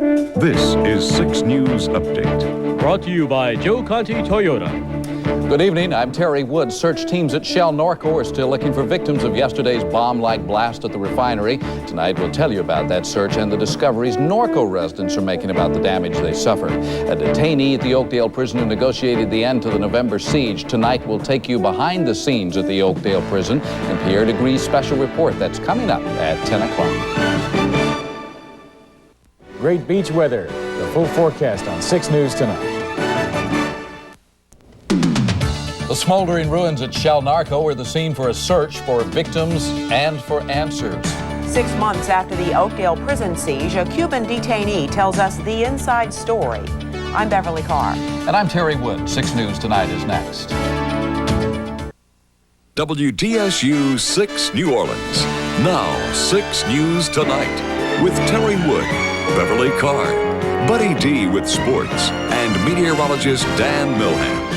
This is 6 News Update. Brought to you by Joe Conti Toyota. Good evening, I'm Terry Wood. Search teams at Shell Norco are still looking for victims of yesterday's bomb-like blast at the refinery. Tonight we'll tell you about that search and the discoveries Norco residents are making about the damage they suffered. A detainee at the Oakdale prison who negotiated the end to the November siege. Tonight we'll take you behind the scenes at the Oakdale prison in Pierre Degree's special report that's coming up at 10 o'clock. Great beach weather. The full forecast on 6 News tonight. The smoldering ruins at Shell Norco were the scene for a search for victims and for answers. 6 months after the Oakdale prison siege, a Cuban detainee tells us the inside story. I'm Beverly Carr. And I'm Terry Wood. 6 News Tonight is next. WDSU 6 New Orleans. Now 6 News Tonight with Terry Wood, Beverly Carr, Buddy D with sports, and meteorologist Dan Milham.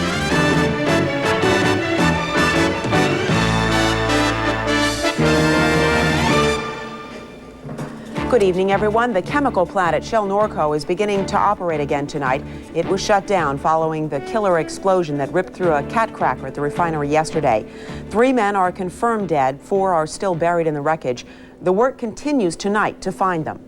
Good evening, everyone. The chemical plant at Shell Norco is beginning to operate again tonight. It was shut down following the killer explosion that ripped through a cat cracker at the refinery yesterday. 3 men are confirmed dead. 4 are still buried in the wreckage. The work continues tonight to find them.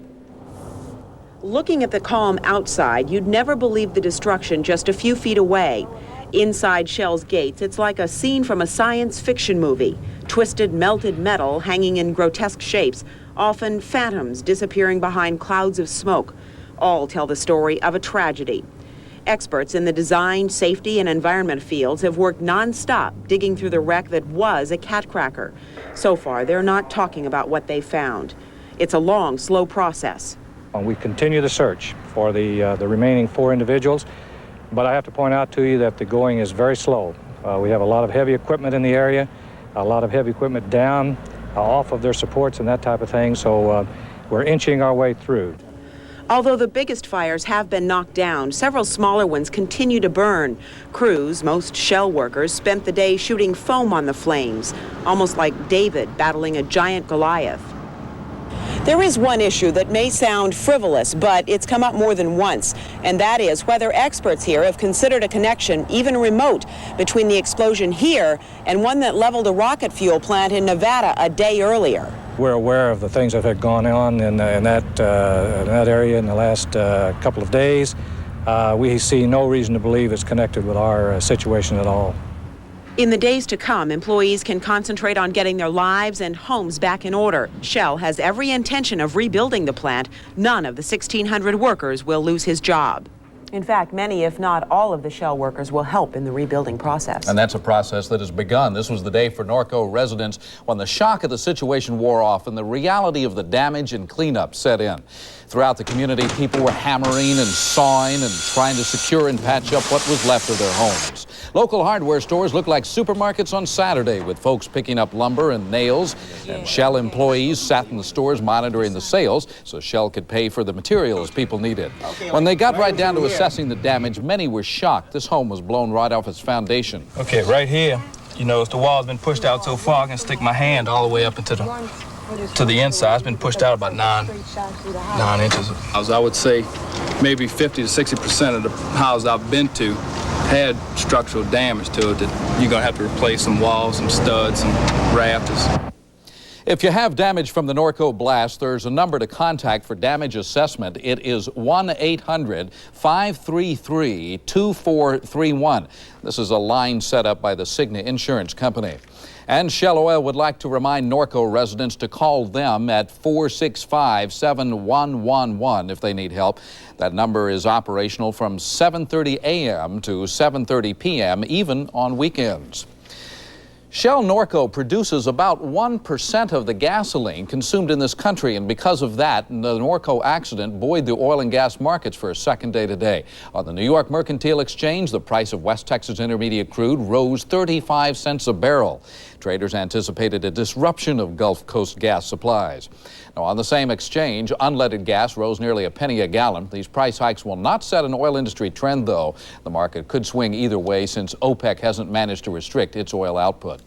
Looking at the calm outside, you'd never believe the destruction just a few feet away. Inside Shell's gates, it's like a scene from a science fiction movie. Twisted, melted metal hanging in grotesque shapes, often phantoms disappearing behind clouds of smoke. All tell the story of a tragedy. Experts in the design, safety, and environment fields have worked non-stop digging through the wreck that was a cat cracker. So far, they're not talking about what they found. It's a long, slow process. We continue the search for the remaining 4 individuals, but I have to point out to you that the going is very slow. We have a lot of heavy equipment in the area, a lot of heavy equipment down, off of their supports and that type of thing, so we're inching our way through. Although the biggest fires have been knocked down, several smaller ones continue to burn. Crews, most Shell workers, spent the day shooting foam on the flames, almost like David battling a giant Goliath. There is one issue that may sound frivolous, but it's come up more than once, and that is whether experts here have considered a connection, even remote, between the explosion here and one that leveled a rocket fuel plant in Nevada a day earlier. We're aware of the things that have gone on in that area in the last couple of days. We see no reason to believe it's connected with our situation at all. In the days to come, employees can concentrate on getting their lives and homes back in order. Shell has every intention of rebuilding the plant. None of the 1,600 workers will lose his job. In fact, many, if not all, of the Shell workers will help in the rebuilding process. And that's a process that has begun. This was the day for Norco residents when the shock of the situation wore off and the reality of the damage and cleanup set in. Throughout the community, people were hammering and sawing and trying to secure and patch up what was left of their homes. Local hardware stores looked like supermarkets on Saturday, with folks picking up lumber and nails, and Shell employees sat in the stores monitoring the sales so Shell could pay for the materials people needed. When they got right down to assessing the damage, many were shocked. This home was blown right off its foundation. Okay, right here, you know, if the wall's been pushed out so far, I can stick my hand all the way up into the inside. It's been pushed out about 9 inches. I would say maybe 50 to 60% of the houses I've been to had structural damage to it that you're going to have to replace some walls, some studs, some rafters. If you have damage from the Norco blast, there's a number to contact for damage assessment. It is 1-800-533-2431. This is a line set up by the Cigna Insurance Company. And Shell Oil would like to remind Norco residents to call them at 465-7111 if they need help. That number is operational from 7:30 a.m. to 7:30 p.m., even on weekends. Shell Norco produces about 1% of the gasoline consumed in this country, and because of that, the Norco accident buoyed the oil and gas markets for a second day today. On the New York Mercantile Exchange, the price of West Texas Intermediate crude rose 35 cents a barrel. Traders anticipated a disruption of Gulf Coast gas supplies. Now, on the same exchange, unleaded gas rose nearly a penny a gallon. These price hikes will not set an oil industry trend, though. The market could swing either way since OPEC hasn't managed to restrict its oil output.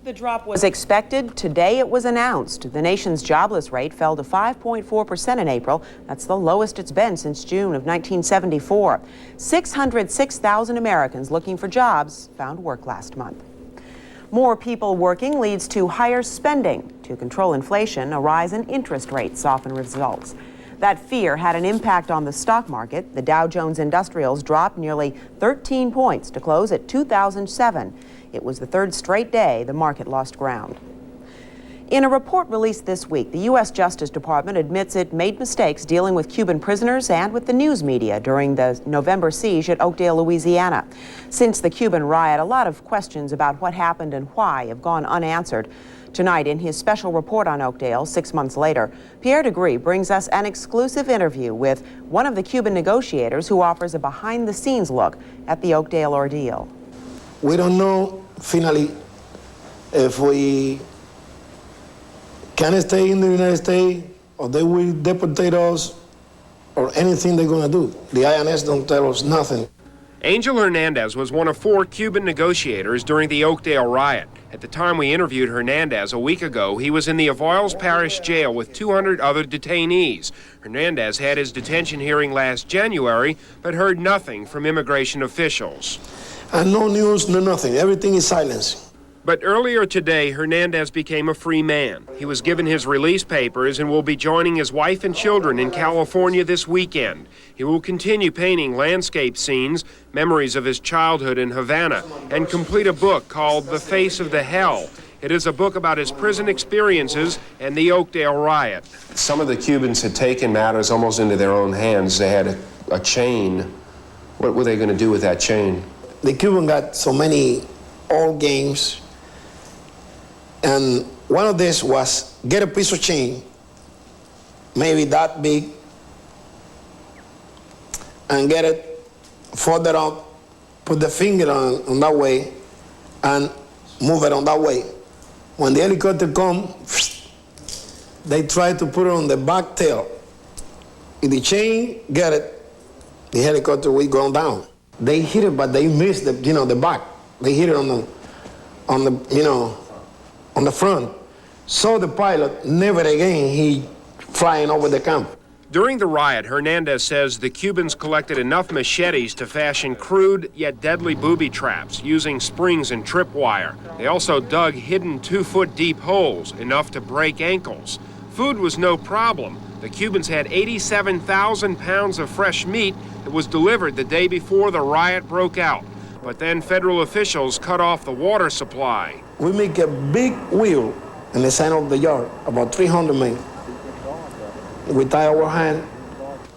The drop was expected. Today it was announced. The nation's jobless rate fell to 5.4% in April. That's the lowest it's been since June of 1974. 606,000 Americans looking for jobs found work last month. More people working leads to higher spending. To control inflation, a rise in interest rates often results. That fear had an impact on the stock market. The Dow Jones Industrials dropped nearly 13 points to close at 2,007. It was the third straight day the market lost ground. In a report released this week, the U.S. Justice Department admits it made mistakes dealing with Cuban prisoners and with the news media during the November siege at Oakdale, Louisiana. Since the Cuban riot, a lot of questions about what happened and why have gone unanswered. Tonight, in his special report on Oakdale, 6 months later, Pierre Degree brings us an exclusive interview with one of the Cuban negotiators who offers a behind-the-scenes look at the Oakdale ordeal. We don't know, finally, if we can stay in the United States or they will deport us or anything they're going to do. The INS don't tell us nothing. Angel Hernandez was one of 4 Cuban negotiators during the Oakdale riot. At the time we interviewed Hernandez a week ago, he was in the Avoyelles Parish jail with 200 other detainees. Hernandez had his detention hearing last January, but heard nothing from immigration officials. And no news, no nothing. Everything is silence. But earlier today, Hernandez became a free man. He was given his release papers and will be joining his wife and children in California this weekend. He will continue painting landscape scenes, memories of his childhood in Havana, and complete a book called The Face of the Hell. It is a book about his prison experiences and the Oakdale riot. Some of the Cubans had taken matters almost into their own hands. They had a chain. What were they going to do with that chain? The Cuban got so many old games, and one of these was get a piece of chain, maybe that big, and get it, fold it up, put the finger on that way, and move it on that way. When the helicopter comes, they try to put it on the back tail. If the chain get it, the helicopter will go down. They hit it, but they missed the back. They hit it on the front. So the pilot, never again, he flying over the camp. During the riot, Hernandez says the Cubans collected enough machetes to fashion crude yet deadly booby traps using springs and tripwire. They also dug hidden 2-foot deep holes, enough to break ankles. Food was no problem. The Cubans had 87,000 pounds of fresh meat that was delivered the day before the riot broke out. But then federal officials cut off the water supply. We make a big wheel in the center of the yard, about 300 men. We tie our hand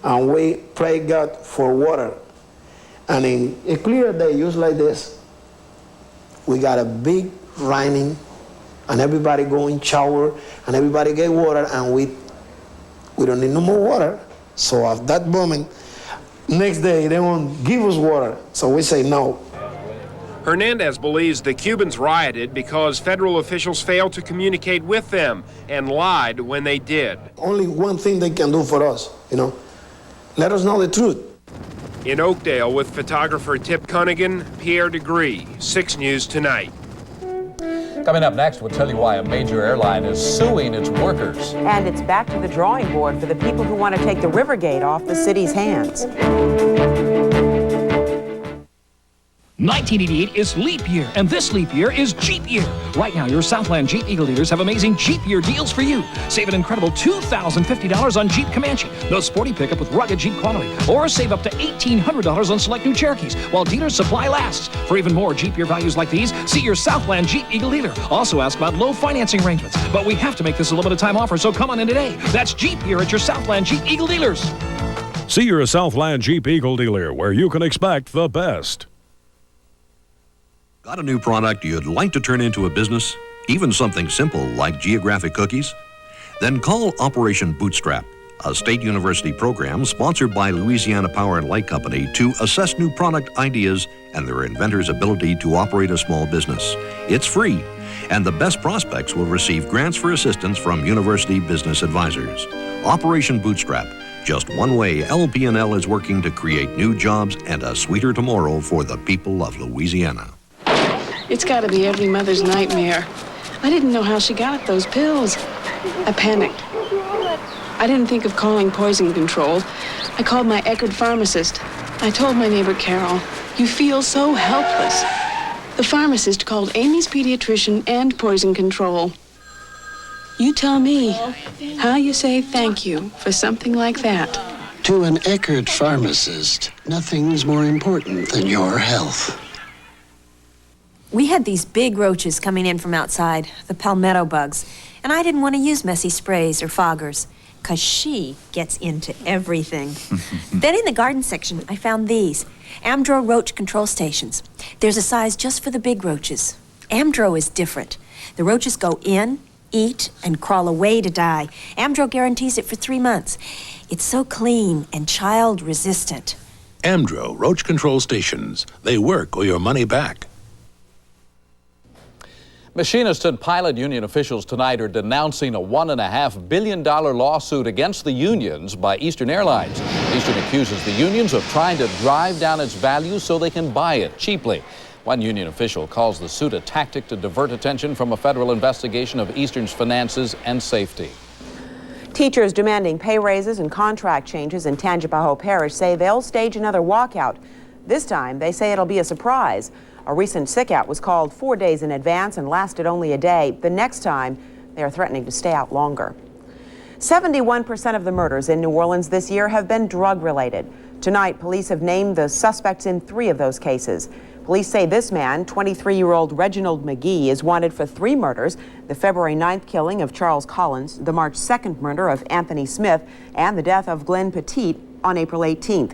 and we pray God for water. And in a clear day, just like this, we got a big raining and everybody go in shower and everybody get water, and we don't need no more water. So at that moment, next day they won't give us water, so we say no. Hernandez believes the Cubans rioted because federal officials failed to communicate with them and lied when they did. Only one thing they can do for us, let us know the truth. In Oakdale with photographer Tip Cunningham, Pierre Degree, 6 News Tonight. Coming up next, we'll tell you why a major airline is suing its workers. And it's back to the drawing board for the people who want to take the Rivergate off the city's hands. 1988 is leap year, and this leap year is Jeep year. Right now, your Southland Jeep Eagle dealers have amazing Jeep year deals for you. Save an incredible $2,050 on Jeep Comanche, no sporty pickup with rugged Jeep quality, or save up to $1,800 on select new Cherokees while dealers' supply lasts. For even more Jeep year values like these, see your Southland Jeep Eagle dealer. Also ask about low financing arrangements, but we have to make this a limited time offer, so come on in today. That's Jeep year at your Southland Jeep Eagle dealers. See your Southland Jeep Eagle dealer, where you can expect the best. Got a new product you'd like to turn into a business? Even something simple like geographic cookies? Then call Operation Bootstrap, a state university program sponsored by Louisiana Power and Light Company to assess new product ideas and their inventors' ability to operate a small business. It's free, and the best prospects will receive grants for assistance from university business advisors. Operation Bootstrap, just one way LP&L is working to create new jobs and a sweeter tomorrow for the people of Louisiana. It's got to be every mother's nightmare. I didn't know how she got those pills. I panicked. I didn't think of calling poison control. I called my Eckerd pharmacist. I told my neighbor Carol, "You feel so helpless." The pharmacist called Amy's pediatrician and poison control. You tell me how you say thank you for something like that. To an Eckerd pharmacist, nothing's more important than your health. We had these big roaches coming in from outside, the palmetto bugs, and I didn't want to use messy sprays or foggers, 'cause she gets into everything. Then in the garden section, I found these, Amdro roach control stations. There's a size just for the big roaches. Amdro is different. The roaches go in, eat, and crawl away to die. Amdro guarantees it for 3 months. It's so clean and child-resistant. Amdro roach control stations. They work or your money back. Machinist and pilot union officials tonight are denouncing a $1.5 billion lawsuit against the unions by Eastern Airlines. Eastern accuses the unions of trying to drive down its value so they can buy it cheaply. One union official calls the suit a tactic to divert attention from a federal investigation of Eastern's finances and safety. Teachers demanding pay raises and contract changes in Tangipahoa Parish say they'll stage another walkout. This time, they say it'll be a surprise. A recent sick-out was called 4 days in advance and lasted only a day. The next time, they are threatening to stay out longer. 71% of the murders in New Orleans this year have been drug-related. Tonight, police have named the suspects in 3 of those cases. Police say this man, 23-year-old Reginald McGee, is wanted for 3 murders: the February 9th killing of Charles Collins, the March 2nd murder of Anthony Smith, and the death of Glenn Petit on April 18th.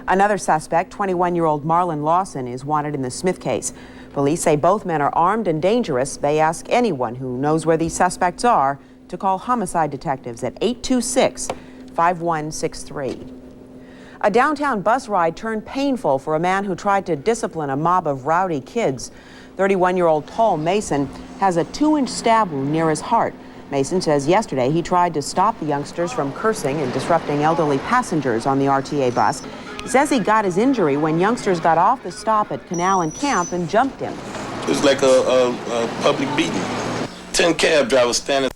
Another suspect, 21-year-old Marlon Lawson, is wanted in the Smith case. Police say both men are armed and dangerous. They ask anyone who knows where these suspects are to call homicide detectives at 826-5163. A downtown bus ride turned painful for a man who tried to discipline a mob of rowdy kids. 31-year-old Tall Mason has a 2-inch stab wound near his heart. Mason says yesterday he tried to stop the youngsters from cursing and disrupting elderly passengers on the RTA bus. He says he got his injury when youngsters got off the stop at Canal and Camp and jumped him. It was like a public beating. 10 cab drivers standing